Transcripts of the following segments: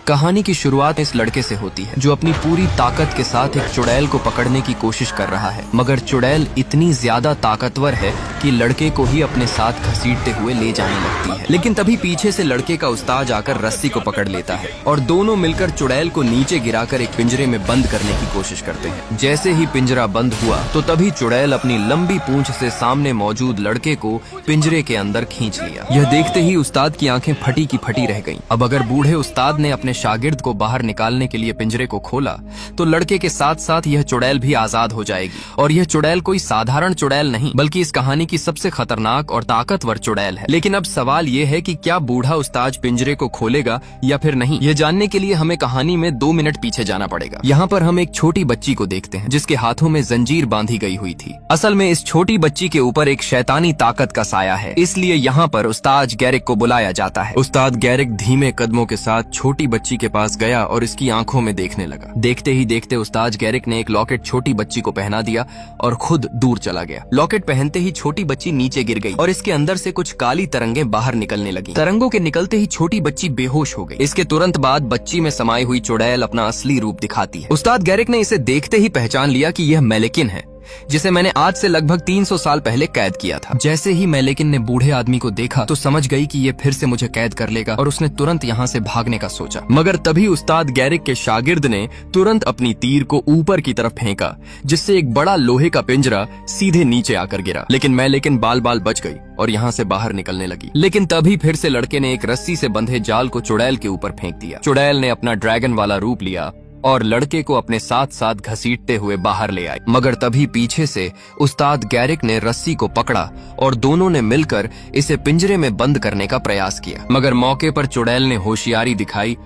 कहानी की शुरुआत इस लड़के से होती है जो अपनी पूरी ताकत के साथ एक चुड़ैल को पकड़ने की कोशिश कर रहा है, मगर चुड़ैल इतनी ज्यादा ताकतवर है कि लड़के को ही अपने साथ घसीटते हुए ले जाने लगती है। लेकिन तभी पीछे से लड़के का उस्ताद आकर रस्सी को पकड़ लेता है और दोनों मिलकर चुड़ैल को नीचे गिराकर एक पिंजरे में बंद करने की कोशिश करते हैं। जैसे ही पिंजरा बंद हुआ तो तभी चुड़ैल अपनी लंबी पूंछ से सामने मौजूद लड़के को पिंजरे के अंदर खींच लिया। यह देखते ही उस्ताद की आंखें फटी की फटी रह गईं। अब अगर बूढ़े उस्ताद ने अपने शागिर्द को बाहर निकालने के लिए पिंजरे को खोला तो लड़के के साथ साथ यह चुड़ैल भी आजाद हो जाएगी। और यह चुड़ैल कोई साधारण चुड़ैल नहीं बल्कि इस कहानी की सबसे खतरनाक और ताकतवर चुड़ैल है। लेकिन अब सवाल यह है कि क्या बूढ़ा उस्ताद पिंजरे को खोलेगा या फिर नहीं, यह जानने के लिए हमें कहानी में 2 मिनट पीछे जाना पड़ेगा। यहाँ पर हम एक छोटी बच्ची को देखते हैं जिसके हाथों में जंजीर बांधी गई हुई थी। असल में इस छोटी बच्ची के ऊपर एक शैतानी ताकत का साया है, इसलिए यहाँ पर उस्ताद गैरिक को बुलाया जाता है। उस्ताद गैरिक धीमे कदमों के साथ छोटी बच्ची के पास गया और इसकी आंखों में देखने लगा। देखते ही देखते उस्ताद गैरिक ने एक लॉकेट छोटी बच्ची को पहना दिया और खुद दूर चला गया। लॉकेट पहनते ही छोटी बच्ची नीचे गिर गई और इसके अंदर से कुछ काली तरंगें बाहर निकलने लगी। तरंगों के निकलते ही छोटी बच्ची बेहोश हो गई। इसके तुरंत बाद बच्ची में समाई हुई चुड़ैल अपना असली रूप दिखाती है। उस्ताद गैरिक ने इसे देखते ही पहचान लिया कि यह मैलेकिन है जिसे मैंने आज से लगभग 300 साल पहले कैद किया था। जैसे ही मैलेकिन ने बूढ़े आदमी को देखा तो समझ गई कि ये फिर से मुझे कैद कर लेगा और उसने तुरंत यहाँ से भागने का सोचा। मगर तभी उस्ताद गैरिक के शागिर्द ने तुरंत अपनी तीर को ऊपर की तरफ फेंका जिससे एक बड़ा लोहे का पिंजरा सीधे नीचे आकर गिरा। लेकिन मैलेकिन बाल बाल बच गई और यहाँ से बाहर निकलने लगी। लेकिन तभी फिर से लड़के ने एक रस्सी से बंधे जाल को चुड़ैल के ऊपर फेंक दिया। चुड़ैल ने अपना ड्रैगन वाला रूप लिया और लड़के को अपने साथ साथ घसीटते हुए बाहर ले आई। मगर तभी पीछे से उस्ताद गैरिक ने रस्सी को पकड़ा और दोनों ने मिलकर इसे पिंजरे में बंद करने का प्रयास किया। मगर मौके पर चुड़ैल ने होशियारी दिखाई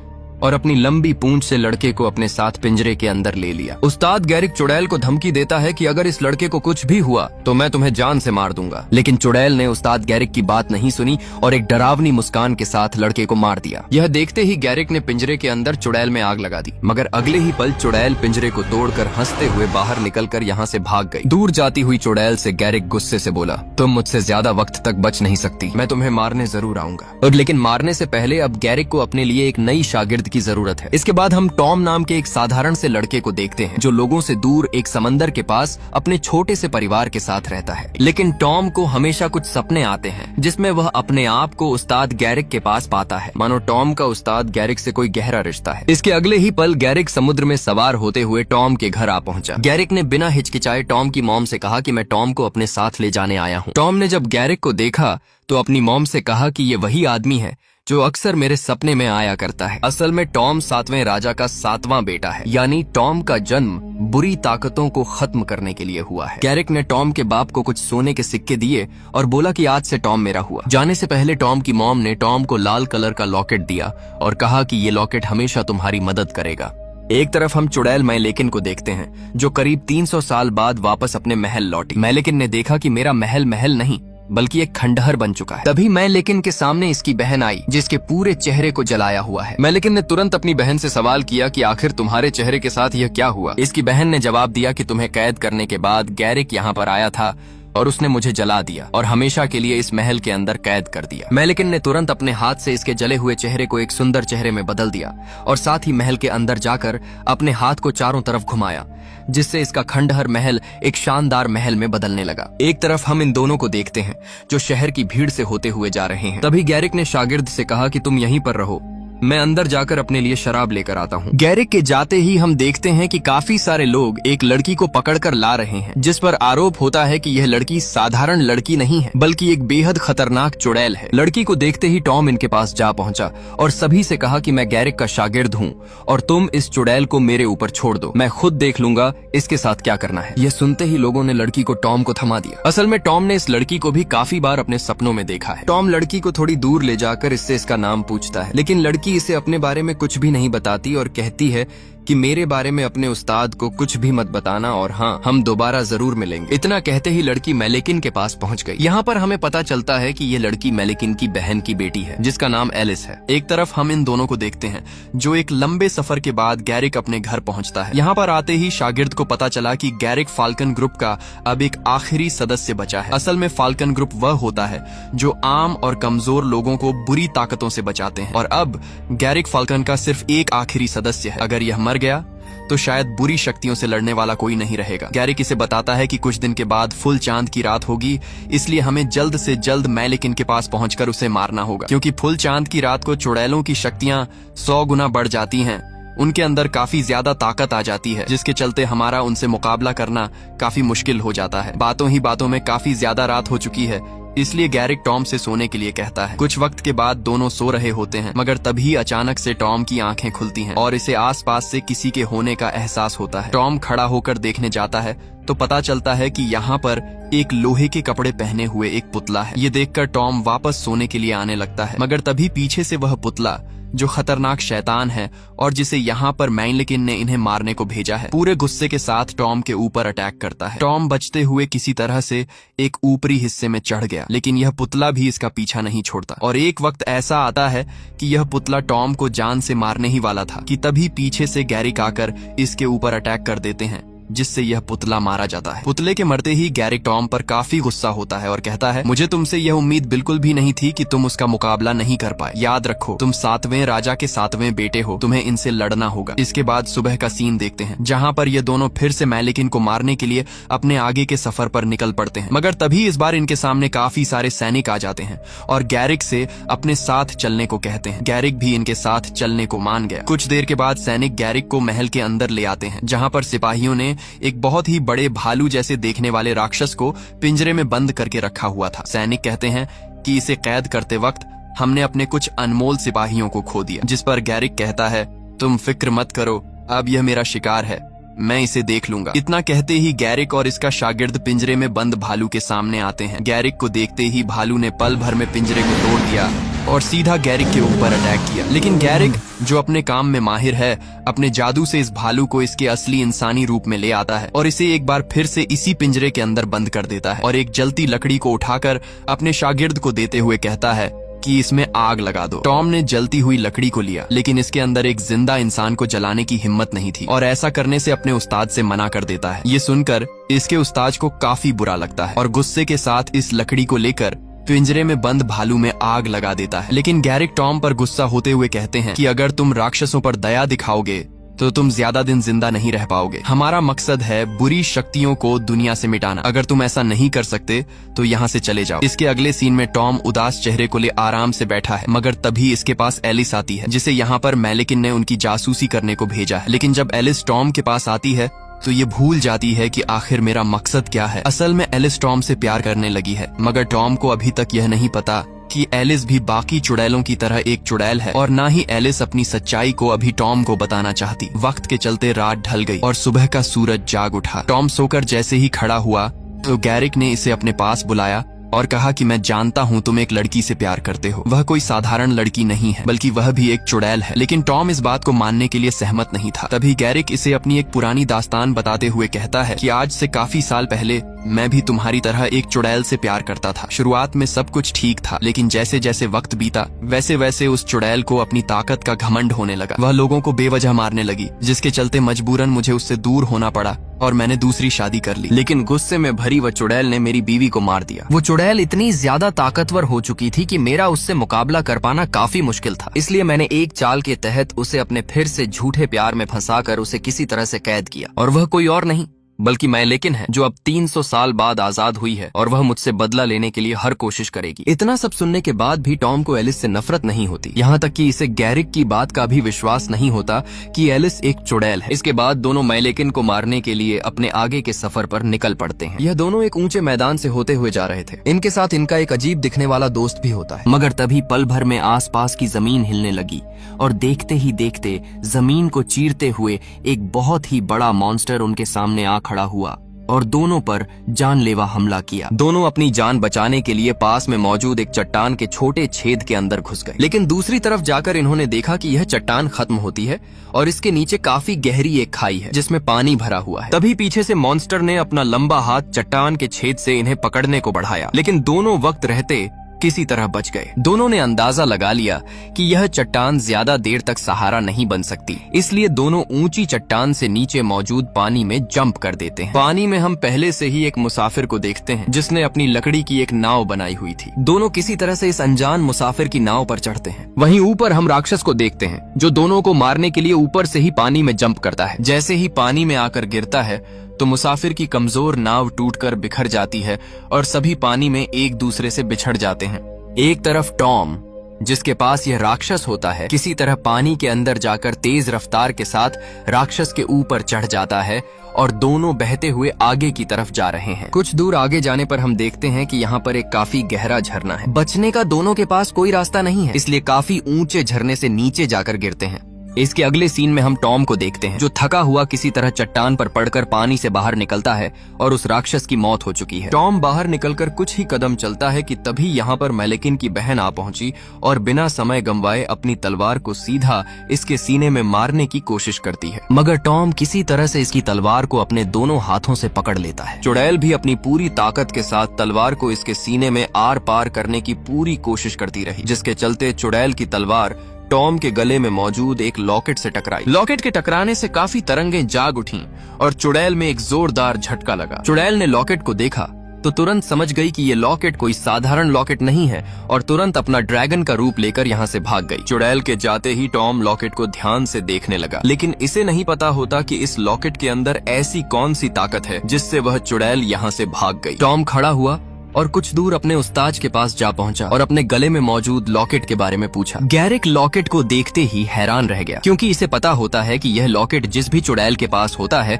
और अपनी लंबी पूंछ से लड़के को अपने साथ पिंजरे के अंदर ले लिया। उस्ताद गैरिक चुड़ैल को धमकी देता है कि अगर इस लड़के को कुछ भी हुआ तो मैं तुम्हें जान से मार दूंगा। लेकिन चुड़ैल ने उस्ताद गैरिक की बात नहीं सुनी और एक डरावनी मुस्कान के साथ लड़के को मार दिया। यह देखते ही गैरिक ने पिंजरे के अंदर चुड़ैल में आग लगा दी। मगर अगले ही पल चुड़ैल पिंजरे को तोड़कर हंसते हुए बाहर निकलकर यहाँ से भाग गई। दूर जाती हुई चुड़ैल से गैरिक गुस्से से बोला, तुम मुझसे ज्यादा वक्त तक बच नहीं सकती, मैं तुम्हें मारने जरूर आऊंगा। और लेकिन मारने से पहले अब गैरिक को अपने लिए एक नई शागिर्द की जरूरत है। इसके बाद हम टॉम नाम के एक साधारण से लड़के को देखते हैं जो लोगों से दूर एक समंदर के पास अपने छोटे से परिवार के साथ रहता है। लेकिन टॉम को हमेशा कुछ सपने आते हैं जिसमें वह अपने आप को उस्ताद गैरिक के पास पाता है, मानो टॉम का उस्ताद गैरिक से कोई गहरा रिश्ता है। इसके अगले ही पल गैरिक समुद्र में सवार होते हुए टॉम के घर आ पहुंचा। गैरिक ने बिना हिचकिचाए टॉम की मॉम से कहा कि मैं टॉम को अपने साथ ले जाने आया हूँ। टॉम ने जब गैरिक को देखा तो अपनी मॉम से कहा कि ये वही आदमी है जो अक्सर मेरे सपने में आया करता है। असल में टॉम 7वें राजा का 7वां बेटा है, यानी टॉम का जन्म बुरी ताकतों को खत्म करने के लिए हुआ है। गैरिक ने टॉम के बाप को कुछ सोने के सिक्के दिए और बोला कि आज से टॉम मेरा हुआ। जाने से पहले टॉम की मॉम ने टॉम को लाल कलर का लॉकेट दिया और कहा कि ये लॉकेट हमेशा तुम्हारी मदद करेगा। एक तरफ हम चुड़ैल मैलेकिन को देखते हैं जो करीब 300 साल बाद वापस अपने महल लौटी। मैलेकिन ने देखा कि मेरा महल महल नहीं बल्कि एक खंडहर बन चुका है। तभी मैलेकिन के सामने इसकी बहन आई जिसके पूरे चेहरे को जलाया हुआ है। मैलेकिन ने तुरंत अपनी बहन से सवाल किया कि आखिर तुम्हारे चेहरे के साथ यह क्या हुआ। इसकी बहन ने जवाब दिया कि तुम्हें कैद करने के बाद गैरिक यहाँ पर आया था और उसने मुझे जला दिया और हमेशा के लिए इस महल के अंदर कैद कर दिया। मैलेकिन ने तुरंत अपने हाथ से इसके जले हुए चेहरे को एक सुंदर चेहरे में बदल दिया और साथ ही महल के अंदर जाकर अपने हाथ को चारों तरफ घुमाया जिससे इसका खंडहर महल एक शानदार महल में बदलने लगा। एक तरफ हम इन दोनों को देखते हैं जो शहर की भीड़ से होते हुए जा रहे हैं। तभी गैरिक ने शागिर्द से कहा कि तुम यहीं पर रहो, मैं अंदर जाकर अपने लिए शराब लेकर आता हूँ। गैरिक के जाते ही हम देखते हैं कि काफी सारे लोग एक लड़की को पकड़कर ला रहे हैं जिस पर आरोप होता है कि यह लड़की साधारण लड़की नहीं है बल्कि एक बेहद खतरनाक चुड़ैल है। लड़की को देखते ही टॉम इनके पास जा पहुंचा और सभी से कहा कि मैं गैरिक का शागिर्द हूँ और तुम इस चुड़ैल को मेरे ऊपर छोड़ दो, मैं खुद देख लूंगा इसके साथ क्या करना है। यह सुनते ही लोगों ने लड़की को टॉम को थमा दिया। असल में टॉम ने इस लड़की को भी काफी बार अपने सपनों में देखा है। टॉम लड़की को थोड़ी दूर ले जाकर इससे इसका नाम पूछता है, लेकिन लड़की इसे अपने बारे में कुछ भी नहीं बताती और कहती है कि मेरे बारे में अपने उस्ताद को कुछ भी मत बताना और हाँ, हम दोबारा जरूर मिलेंगे। इतना कहते ही लड़की मैलेकिन के पास पहुंच गई। यहाँ पर हमें पता चलता है कि ये लड़की मैलेकिन की बहन की बेटी है जिसका नाम एलिस है। एक तरफ हम इन दोनों को देखते हैं जो एक लंबे सफर के बाद गैरिक अपने घर पहुंचता है। यहाँ पर आते ही शागिर्द को पता चला कि गैरिक फाल्कन ग्रुप का अब एक आखिरी सदस्य बचा है। असल में फाल्कन ग्रुप वह होता है जो आम और कमजोर लोगों को बुरी ताकतों से बचाते हैं और अब गैरिक फाल्कन का सिर्फ एक आखिरी सदस्य है। अगर यह मर गया तो शायद बुरी शक्तियों से लड़ने वाला कोई नहीं रहेगा। गैरिक इसे बताता है कि कुछ दिन के बाद फुल चांद की रात होगी, इसलिए हमें जल्द से जल्द मैलेकिन के पास पहुंचकर उसे मारना होगा, क्योंकि फुल चांद की रात को चुड़ैलों की शक्तियां 100 गुना बढ़ जाती हैं। उनके अंदर काफी ज्यादा ताकत आ जाती है, जिसके चलते हमारा उनसे मुकाबला करना काफी मुश्किल हो जाता है। बातों ही बातों में काफी ज्यादा रात हो चुकी है, इसलिए गैरिक टॉम से सोने के लिए कहता है। कुछ वक्त के बाद दोनों सो रहे होते हैं, मगर तभी अचानक से टॉम की आंखें खुलती हैं और इसे आसपास से किसी के होने का एहसास होता है। टॉम खड़ा होकर देखने जाता है तो पता चलता है कि यहाँ पर एक लोहे के कपड़े पहने हुए एक पुतला है। ये देखकर टॉम वापस सोने के लिए आने लगता है, मगर तभी पीछे से वह पुतला, जो खतरनाक शैतान है और जिसे यहाँ पर मैलेकिन ने इन्हें मारने को भेजा है, पूरे गुस्से के साथ टॉम के ऊपर अटैक करता है। टॉम बचते हुए किसी तरह से एक ऊपरी हिस्से में चढ़ गया, लेकिन यह पुतला भी इसका पीछा नहीं छोड़ता। और एक वक्त ऐसा आता है कि यह पुतला टॉम को जान से मारने ही वाला था कि तभी पीछे से गैरिक आकर इसके ऊपर अटैक कर देते हैं, जिससे यह पुतला मारा जाता है। पुतले के मरते ही गैरिक टॉम पर काफी गुस्सा होता है और कहता है, मुझे तुमसे यह उम्मीद बिल्कुल भी नहीं थी कि तुम उसका मुकाबला नहीं कर पाए। याद रखो, तुम 7वें राजा के 7वें बेटे हो, तुम्हें इनसे लड़ना होगा। इसके बाद सुबह का सीन देखते हैं, जहाँ पर ये दोनों फिर से मैलेकिन को मारने के लिए अपने आगे के सफर पर निकल पड़ते हैं। मगर तभी इस बार इनके सामने काफी सारे सैनिक आ जाते हैं और गैरिक से अपने साथ चलने को कहते हैं। गैरिक भी इनके साथ चलने को मान गया। कुछ देर के बाद सैनिक गैरिक को महल के अंदर ले आते हैं, जहाँ पर सिपाहियों ने एक बहुत ही बड़े भालू जैसे देखने वाले राक्षस को पिंजरे में बंद करके रखा हुआ था। सैनिक कहते हैं कि इसे कैद करते वक्त हमने अपने कुछ अनमोल सिपाहियों को खो दिया, जिस पर गैरिक कहता है, तुम फिक्र मत करो, अब यह मेरा शिकार है, मैं इसे देख लूंगा। इतना कहते ही गैरिक और इसका शागिर्द पिंजरे में बंद भालू के सामने आते हैं। गैरिक को देखते ही भालू ने पल भर में पिंजरे को तोड़ दिया और सीधा गैरिक के ऊपर अटैक किया। लेकिन गैरिक, जो अपने काम में माहिर है, अपने जादू से इस भालू को इसके असली इंसानी रूप में ले आता है और इसे एक बार फिर से इसी पिंजरे के अंदर बंद कर देता है और एक जलती लकड़ी को उठाकर अपने शागिर्द को देते हुए कहता है कि इसमें आग लगा दो। टॉम ने जलती हुई लकड़ी को लिया, लेकिन इसके अंदर एक जिंदा इंसान को जलाने की हिम्मत नहीं थी और ऐसा करने से अपने उस्ताद से मना कर देता है। ये सुनकर इसके उस्ताद को काफी बुरा लगता है और गुस्से के साथ इस लकड़ी को लेकर पिंजरे में बंद भालू में आग लगा देता है। लेकिन गैरिक टॉम पर गुस्सा होते हुए कहते हैं कि अगर तुम राक्षसों पर दया दिखाओगे तो तुम ज्यादा दिन जिंदा नहीं रह पाओगे। हमारा मकसद है बुरी शक्तियों को दुनिया से मिटाना। अगर तुम ऐसा नहीं कर सकते तो यहाँ से चले जाओ। इसके अगले सीन में टॉम उदास चेहरे को ले आराम से बैठा है, मगर तभी इसके पास एलिस आती है, जिसे यहाँ पर मैलेकिन ने उनकी जासूसी करने को भेजा है। लेकिन जब एलिस टॉम के पास आती है तो ये भूल जाती है कि आखिर मेरा मकसद क्या है। असल में एलिस टॉम से प्यार करने लगी है, मगर टॉम को अभी तक यह नहीं पता कि एलिस भी बाकी चुड़ैलों की तरह एक चुड़ैल है और ना ही एलिस अपनी सच्चाई को अभी टॉम को बताना चाहती। वक्त के चलते रात ढल गई और सुबह का सूरज जाग उठा। टॉम सोकर जैसे ही खड़ा हुआ तो गैरिक ने इसे अपने पास बुलाया और कहा कि मैं जानता हूँ तुम एक लड़की से प्यार करते हो। वह कोई साधारण लड़की नहीं है, बल्कि वह भी एक चुड़ैल है। लेकिन टॉम इस बात को मानने के लिए सहमत नहीं था। तभी गैरिक इसे अपनी एक पुरानी दास्तान बताते हुए कहता है कि आज से काफी साल पहले मैं भी तुम्हारी तरह एक चुड़ैल से प्यार करता था। शुरुआत में सब कुछ ठीक था, लेकिन जैसे जैसे वक्त बीता वैसे वैसे उस चुड़ैल को अपनी ताकत का घमंड होने लगा। वह लोगों को बेवजह मारने लगी, जिसके चलते मजबूरन मुझे उससे दूर होना पड़ा और मैंने दूसरी शादी कर ली। लेकिन गुस्से में भरी वह चुड़ैल ने मेरी बीवी को मार दिया। वो चुड़ैल इतनी ज्यादा ताकतवर हो चुकी थी कि मेरा उससे मुकाबला कर पाना काफी मुश्किल था। इसलिए मैंने एक चाल के तहत उसे अपने फिर से झूठे प्यार में फंसाकर उसे किसी तरह से कैद किया। और वह कोई और नहीं बल्कि मैलेकिन है, जो अब 300 साल बाद आजाद हुई है और वह मुझसे बदला लेने के लिए हर कोशिश करेगी। इतना सब सुनने के बाद भी टॉम को एलिस से नफरत नहीं होती, यहाँ तक कि इसे गैरिक की बात का भी विश्वास नहीं होता कि एलिस एक चुड़ैल है। इसके बाद दोनों मैलेकिन को मारने के लिए अपने आगे के सफर पर निकल पड़ते हैं। यह दोनों एक ऊंचे मैदान से होते हुए जा रहे थे। इनके साथ इनका एक अजीब दिखने वाला दोस्त भी होता है। मगर तभी पल भर में आसपास की जमीन हिलने लगी और देखते ही देखते जमीन को चीरते हुए एक बहुत ही बड़ा मॉन्स्टर उनके सामने आ खड़ा हुआ और दोनों पर जानलेवा हमला किया। दोनों अपनी जान बचाने के लिए पास में मौजूद एक चट्टान के छोटे छेद के अंदर घुस गए। लेकिन दूसरी तरफ जाकर इन्होंने देखा कि यह चट्टान खत्म होती है और इसके नीचे काफी गहरी एक खाई है जिसमें पानी भरा हुआ है। तभी पीछे से मॉन्स्टर ने अपना लंबा हाथ चट्टान के छेद से इन्हें पकड़ने को बढ़ाया, लेकिन दोनों वक्त रहते किसी तरह बच गए। दोनों ने अंदाजा लगा लिया कि यह चट्टान ज्यादा देर तक सहारा नहीं बन सकती, इसलिए दोनों ऊंची चट्टान से नीचे मौजूद पानी में जंप कर देते हैं। पानी में हम पहले से ही एक मुसाफिर को देखते हैं जिसने अपनी लकड़ी की एक नाव बनाई हुई थी। दोनों किसी तरह से इस अनजान मुसाफिर की नाव पर चढ़ते हैं। वहीं ऊपर हम राक्षस को देखते हैं जो दोनों को मारने के लिए ऊपर से ही पानी में जंप करता है। जैसे ही पानी में आकर गिरता है तो मुसाफिर की कमजोर नाव टूटकर बिखर जाती है और सभी पानी में एक दूसरे से बिछड़ जाते हैं। एक तरफ टॉम, जिसके पास यह राक्षस होता है, किसी तरह पानी के अंदर जाकर तेज रफ्तार के साथ राक्षस के ऊपर चढ़ जाता है और दोनों बहते हुए आगे की तरफ जा रहे हैं। कुछ दूर आगे जाने पर हम देखते हैं कि यहाँ पर एक काफी गहरा झरना है। बचने का दोनों के पास कोई रास्ता नहीं है, इसलिए काफी ऊंचे झरने से नीचे जाकर गिरते हैं। इसके अगले सीन में हम टॉम को देखते हैं जो थका हुआ किसी तरह चट्टान पर पड़कर पानी से बाहर निकलता है और उस राक्षस की मौत हो चुकी है। टॉम बाहर निकलकर कुछ ही कदम चलता है कि तभी यहाँ पर मैलेकिन की बहन आ पहुंची और बिना समय गंवाए अपनी तलवार को सीधा इसके सीने में मारने की कोशिश करती है, मगर टॉम किसी तरह से इसकी तलवार को अपने दोनों हाथों से पकड़ लेता है। चुड़ैल भी अपनी पूरी ताकत के साथ तलवार को इसके सीने में आर पार करने की पूरी कोशिश करती रही, जिसके चलते चुड़ैल की तलवार टॉम के गले में मौजूद एक लॉकेट से टकराई। लॉकेट के टकराने से काफी तरंगें जाग उठीं और चुड़ैल में एक जोरदार झटका लगा। चुड़ैल ने लॉकेट को देखा तो तुरंत समझ गई कि ये लॉकेट कोई साधारण लॉकेट नहीं है और तुरंत अपना ड्रैगन का रूप लेकर यहाँ से भाग गई। चुड़ैल के जाते ही टॉम लॉकेट को ध्यान से देखने लगा, लेकिन इसे नहीं पता होता कि इस लॉकेट के अंदर ऐसी कौन सी ताकत है जिससे वह चुड़ैल यहाँ से भाग गई। टॉम खड़ा हुआ और कुछ दूर अपने उस्ताद के पास जा पहुंचा और अपने गले में मौजूद लॉकेट के बारे में पूछा। गैरिक लॉकेट को देखते ही हैरान रह गया, क्योंकि इसे पता होता है कि यह लॉकेट जिस भी चुड़ैल के पास होता है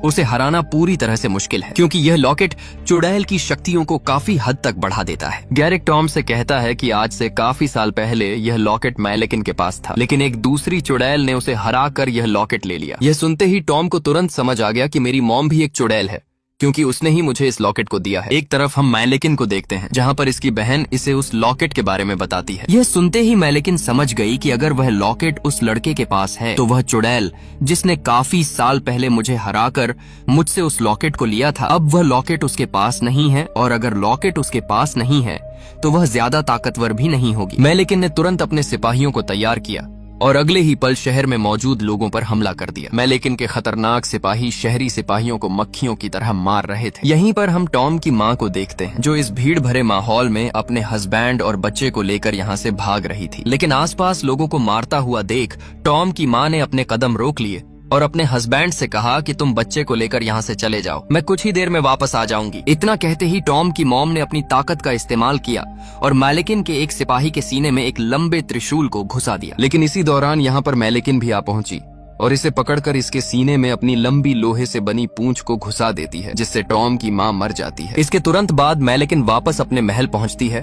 उसे हराना पूरी तरह से मुश्किल है, क्योंकि यह लॉकेट चुड़ैल की शक्तियों को काफी हद तक बढ़ा देता है। गैरिक टॉम से कहता है कि आज से काफी साल पहले यह लॉकेट मैलेकिन के पास था, लेकिन एक दूसरी चुड़ैल ने उसे हरा कर यह लॉकेट ले लिया। यह सुनते ही टॉम को तुरंत समझ आ गया कि मेरी मॉम भी एक चुड़ैल है, क्योंकि उसने ही मुझे इस लॉकेट को दिया है। एक तरफ हम मैलेकिन को देखते हैं जहाँ पर इसकी बहन इसे उस लॉकेट के बारे में बताती है। यह सुनते ही मैलेकिन समझ गई कि अगर वह लॉकेट उस लड़के के पास है तो वह चुड़ैल जिसने काफी साल पहले मुझे हराकर मुझसे उस लॉकेट को लिया था, अब वह लॉकेट उसके पास नहीं है, और अगर लॉकेट उसके पास नहीं है तो वह ज्यादा ताकतवर भी नहीं होगी। मैलेकिन ने तुरंत अपने सिपाहियों को तैयार किया और अगले ही पल शहर में मौजूद लोगों पर हमला कर दिया। मैलेकिन के खतरनाक सिपाही शहरी सिपाहियों को मक्खियों की तरह मार रहे थे। यहीं पर हम टॉम की माँ को देखते हैं जो इस भीड़ भरे माहौल में अपने हस्बैंड और बच्चे को लेकर यहाँ से भाग रही थी, लेकिन आसपास लोगों को मारता हुआ देख टॉम की माँ ने अपने कदम रोक लिए और अपने हस्बैंड से कहा कि तुम बच्चे को लेकर यहाँ से चले जाओ, मैं कुछ ही देर में वापस आ जाऊंगी। इतना कहते ही टॉम की मॉम ने अपनी ताकत का इस्तेमाल किया और मैलेकिन के एक सिपाही के सीने में एक लंबे त्रिशूल को घुसा दिया। लेकिन इसी दौरान यहाँ पर मैलेकिन भी आ पहुंची और इसे पकड़कर इसके सीने में अपनी लंबी लोहे से बनी पूंछ को घुसा देती है, जिससे टॉम की माँ मर जाती है। इसके तुरंत बाद मैलेकिन वापस अपने महल पहुंचती है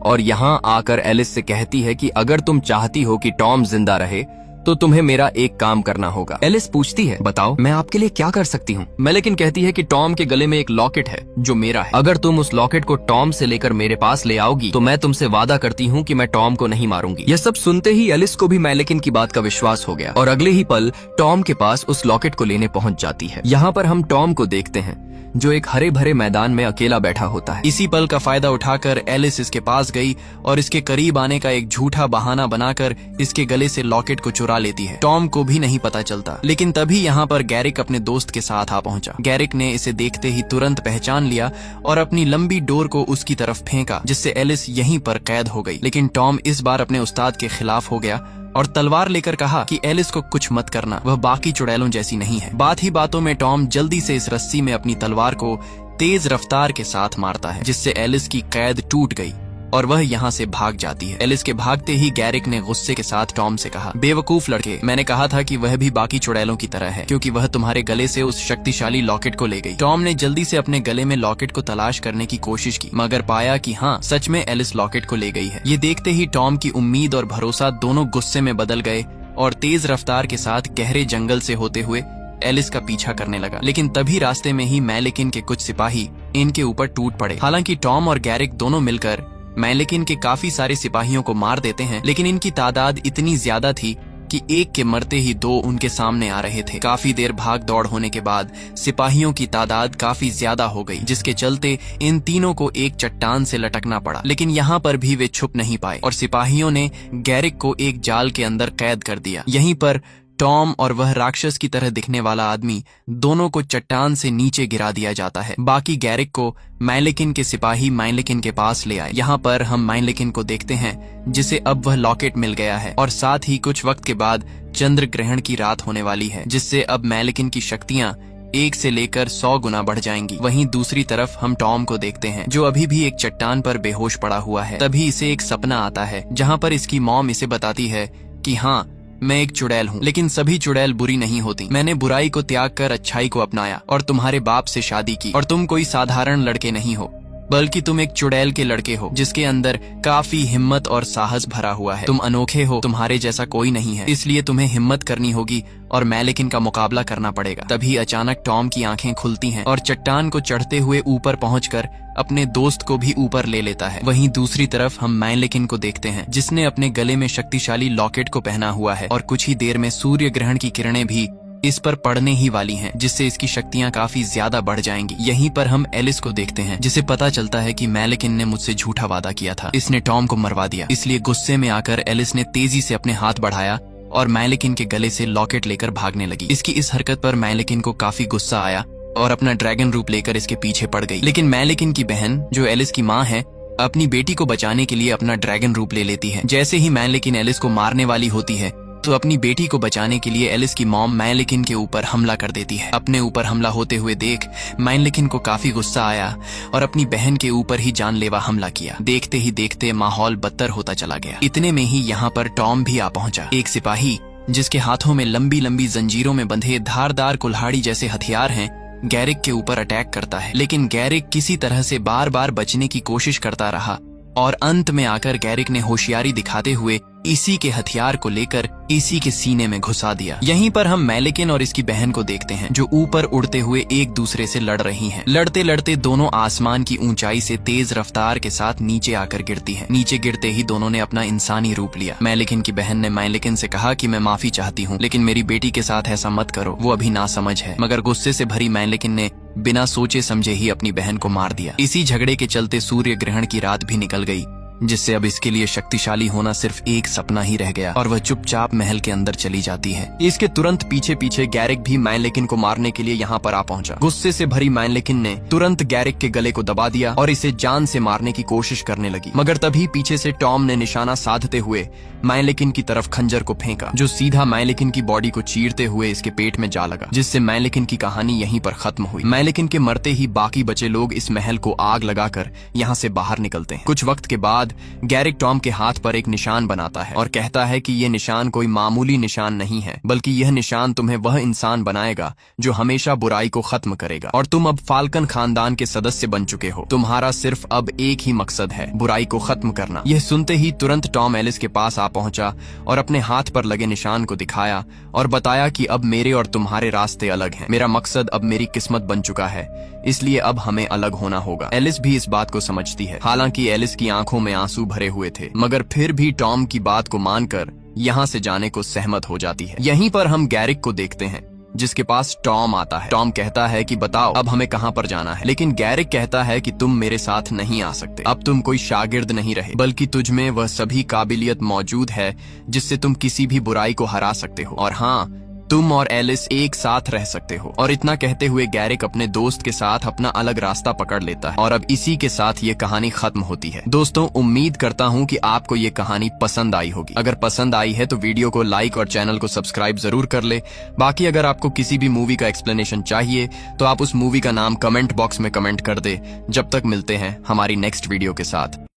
और यहाँ आकर एलिस से कहती है कि अगर तुम चाहती हो कि टॉम जिंदा रहे तो तुम्हें मेरा एक काम करना होगा। एलिस पूछती है, बताओ मैं आपके लिए क्या कर सकती हूँ। मैलेकिन कहती है कि टॉम के गले में एक लॉकेट है जो मेरा है, अगर तुम उस लॉकेट को टॉम से लेकर मेरे पास ले आओगी तो मैं तुमसे वादा करती हूँ कि मैं टॉम को नहीं मारूंगी। यह सब सुनते ही एलिस को भी मैलेकिन की बात का विश्वास हो गया और अगले ही पल टॉम के पास उस लॉकेट को लेने पहुंच जाती है। यहाँ पर हम टॉम को देखते हैं जो एक हरे भरे मैदान में अकेला बैठा होता है। इसी पल का फायदा उठाकर एलिस इसके पास गई और इसके करीब आने का एक झूठा बहाना बनाकर इसके गले से लॉकेट को चुरा लेती है। टॉम को भी नहीं पता चलता, लेकिन तभी यहाँ पर गैरिक अपने दोस्त के साथ आ पहुंचा। गैरिक ने इसे देखते ही तुरंत पहचान लिया और अपनी लंबी डोर को उसकी तरफ फेंका, जिससे एलिस यहीं पर कैद हो गई। लेकिन टॉम इस बार अपने उस्ताद के खिलाफ हो गया और तलवार लेकर कहा कि एलिस को कुछ मत करना, वह बाकी चुड़ैलों जैसी नहीं है। बात ही बातों में टॉम जल्दी से इस रस्सी में अपनी तलवार को तेज रफ्तार के साथ मारता है, जिससे एलिस की कैद टूट गई और वह यहाँ से भाग जाती है। एलिस के भागते ही गैरिक ने गुस्से के साथ टॉम से कहा, बेवकूफ लड़के, मैंने कहा था कि वह भी बाकी चुड़ैलों की तरह है, क्योंकि वह तुम्हारे गले से उस शक्तिशाली लॉकेट को ले गई। टॉम ने जल्दी से अपने गले में लॉकेट को तलाश करने की कोशिश की, मगर पाया कि हाँ, सच में एलिस लॉकेट को ले गई है। ये देखते ही टॉम की उम्मीद और भरोसा दोनों गुस्से में बदल गए और तेज रफ्तार के साथ गहरे जंगल से होते हुए एलिस का पीछा करने लगा। लेकिन तभी रास्ते में ही मैलेकिन के कुछ सिपाही इनके ऊपर टूट पड़े। हालांकि टॉम और गैरिक दोनों मिलकर मैलेकिन के काफी सारे सिपाहियों को मार देते हैं, लेकिन इनकी तादाद इतनी ज्यादा थी कि एक के मरते ही दो उनके सामने आ रहे थे। काफी देर भाग दौड़ होने के बाद सिपाहियों की तादाद काफी ज्यादा हो गई, जिसके चलते इन तीनों को एक चट्टान से लटकना पड़ा। लेकिन यहाँ पर भी वे छुप नहीं पाए और सिपाहियों ने गैरिक को एक जाल के अंदर कैद कर दिया। यहीं पर टॉम और वह राक्षस की तरह दिखने वाला आदमी दोनों को चट्टान से नीचे गिरा दिया जाता है। बाकी गैरिक को मैनलेकिन के सिपाही मैनलेकिन के पास ले आए। यहाँ पर हम मैनलेकिन को देखते हैं, जिसे अब वह लॉकेट मिल गया है और साथ ही कुछ वक्त के बाद चंद्र ग्रहण की रात होने वाली है, जिससे अब मैनलेकिन की शक्तियाँ 1 से लेकर 100 गुना बढ़ जाएंगी। वहीं दूसरी तरफ हम टॉम को देखते हैं, जो अभी भी एक चट्टान पर बेहोश पड़ा हुआ है। तभी इसे एक सपना आता है, जहाँ पर इसकी मॉम इसे बताती है कि हाँ, मैं एक चुड़ैल हूँ, लेकिन सभी चुड़ैल बुरी नहीं होती। मैंने बुराई को त्याग कर अच्छाई को अपनाया और तुम्हारे बाप से शादी की, और तुम कोई साधारण लड़के नहीं हो, बल्कि तुम एक चुड़ैल के लड़के हो, जिसके अंदर काफी हिम्मत और साहस भरा हुआ है। तुम अनोखे हो, तुम्हारे जैसा कोई नहीं है, इसलिए तुम्हें हिम्मत करनी होगी और मैनलेकिन का मुकाबला करना पड़ेगा। तभी अचानक टॉम की आंखें खुलती हैं और चट्टान को चढ़ते हुए ऊपर पहुंचकर अपने दोस्त को भी ऊपर ले लेता है। वहीं दूसरी तरफ हम मैनलेकिन को देखते हैं, जिसने अपने गले में शक्तिशाली लॉकेट को पहना हुआ है और कुछ ही देर में सूर्य ग्रहण की किरणें भी इस पर पड़ने ही वाली हैं, जिससे इसकी शक्तियां काफी ज्यादा बढ़ जाएंगी। यहीं पर हम एलिस को देखते हैं, जिसे पता चलता है कि मैनलेकिन ने मुझसे झूठा वादा किया था, इसने टॉम को मरवा दिया। इसलिए गुस्से में आकर एलिस ने तेजी से अपने हाथ बढ़ाया और मैनलेकिन के गले से लॉकेट लेकर भागने लगी। इसकी इस हरकत पर मैनलेकिन को काफी गुस्सा आया और अपना ड्रैगन रूप लेकर इसके पीछे पड़ गई। लेकिन मैनलेकिन की बहन, जो एलिस की माँ है, अपनी बेटी को बचाने के लिए अपना ड्रैगन रूप ले लेती है। जैसे ही मैनलेकिन एलिस को मारने वाली होती है, तो अपनी बेटी को बचाने के लिए एलिस की मॉम मैनलेकिन के ऊपर हमला कर देती है। अपने ऊपर हमला होते हुए देख मैनलेकिन को काफी गुस्सा आया और अपनी बहन के ऊपर ही जानलेवा हमला किया। देखते ही देखते माहौल बदतर होता चला गया। इतने में ही यहाँ पर टॉम भी आ पहुंचा। एक सिपाही, जिसके हाथों में लंबी लंबी जंजीरों में बंधे धारदार कुल्हाड़ी जैसे हथियार हैं, गैरिक के ऊपर अटैक करता है। लेकिन गैरिक किसी तरह से बार बार बचने की कोशिश करता रहा और अंत में आकर गैरिक ने होशियारी दिखाते हुए इसी के हथियार को लेकर इसी के सीने में घुसा दिया। यहीं पर हम मैनलेकिन और इसकी बहन को देखते हैं, जो ऊपर उड़ते हुए एक दूसरे से लड़ रही हैं। लड़ते लड़ते दोनों आसमान की ऊंचाई से तेज रफ्तार के साथ नीचे आकर गिरती हैं। नीचे गिरते ही दोनों ने अपना इंसानी रूप लिया। मैनलेकिन की बहन ने मैनलेकिन से कहा कि मैं माफी चाहती हूँ, लेकिन मेरी बेटी के साथ ऐसा मत करो, वो अभी नासमझ है। मगर गुस्से से भरी मैनलेकिन ने बिना सोचे समझे ही अपनी बहन को मार दिया। इसी झगड़े के चलते सूर्य ग्रहण की रात भी निकल गई, जिससे अब इसके लिए शक्तिशाली होना सिर्फ एक सपना ही रह गया और वह चुपचाप महल के अंदर चली जाती है। इसके तुरंत पीछे पीछे गैरिक भी मैनलेकिन को मारने के लिए यहाँ पर आ पहुंचा। गुस्से से भरी मैनलेकिन ने तुरंत गैरिक के गले को दबा दिया और इसे जान से मारने की कोशिश करने लगी। मगर तभी पीछे से टॉम ने निशाना साधते हुए मैनलेकिन की तरफ खंजर को फेंका, जो सीधा मैनलेकिन की बॉडी को चीरते हुए इसके पेट में जा लगा, जिससे मैनलेकिन की कहानी यहीं पर खत्म हुई। मैनलेकिन के मरते ही बाकी बचे लोग इस महल को आग लगाकर यहाँ से बाहर निकलते हैं। कुछ वक्त के बाद गैरिक टॉम के हाथ पर एक निशान बनाता है और कहता है कि यह निशान कोई मामूली निशान नहीं है, बल्कि यह निशान तुम्हें वह इंसान बनाएगा जो हमेशा बुराई को खत्म करेगा। और तुम अब फाल्कन खानदान के सदस्य बन चुके हो। तुम्हारा सिर्फ अब एक ही मकसद है, बुराई को खत्म करना। यह सुनते ही तुरंत टॉम एलिस के पास आ पहुंचा और अपने हाथ पर लगे निशान को दिखाया और बताया कि अब मेरे और तुम्हारे रास्ते अलग हैं। मेरा मकसद अब मेरी किस्मत बन चुका है, इसलिए अब हमें अलग होना होगा। एलिस भी इस बात को समझती है। हालांकि एलिस की आंखों में आंसू भरे हुए थे, मगर फिर भी टॉम की बात को मानकर यहाँ से जाने को सहमत हो जाती है। यहीं पर हम गैरिक को देखते हैं, जिसके पास टॉम आता है। टॉम कहता है कि बताओ अब हमें कहाँ पर जाना है, लेकिन गैरिक कहता है कि तुम मेरे साथ नहीं आ सकते। अब तुम कोई शागिर्द नहीं रहे, बल्कि तुझ में वह सभी काबिलियत मौजूद है जिससे तुम किसी भी बुराई को हरा सकते हो, और हाँ, तुम और एलिस एक साथ रह सकते हो। और इतना कहते हुए गैरिक अपने दोस्त के साथ अपना अलग रास्ता पकड़ लेता है और अब इसी के साथ ये कहानी खत्म होती है। दोस्तों, उम्मीद करता हूँ कि आपको ये कहानी पसंद आई होगी। अगर पसंद आई है तो वीडियो को लाइक और चैनल को सब्सक्राइब जरूर कर ले। बाकी अगर आपको किसी भी मूवी का एक्सप्लेनेशन चाहिए तो आप उस मूवी का नाम कमेंट बॉक्स में कमेंट कर दे। जब तक मिलते हैं हमारी नेक्स्ट वीडियो के साथ।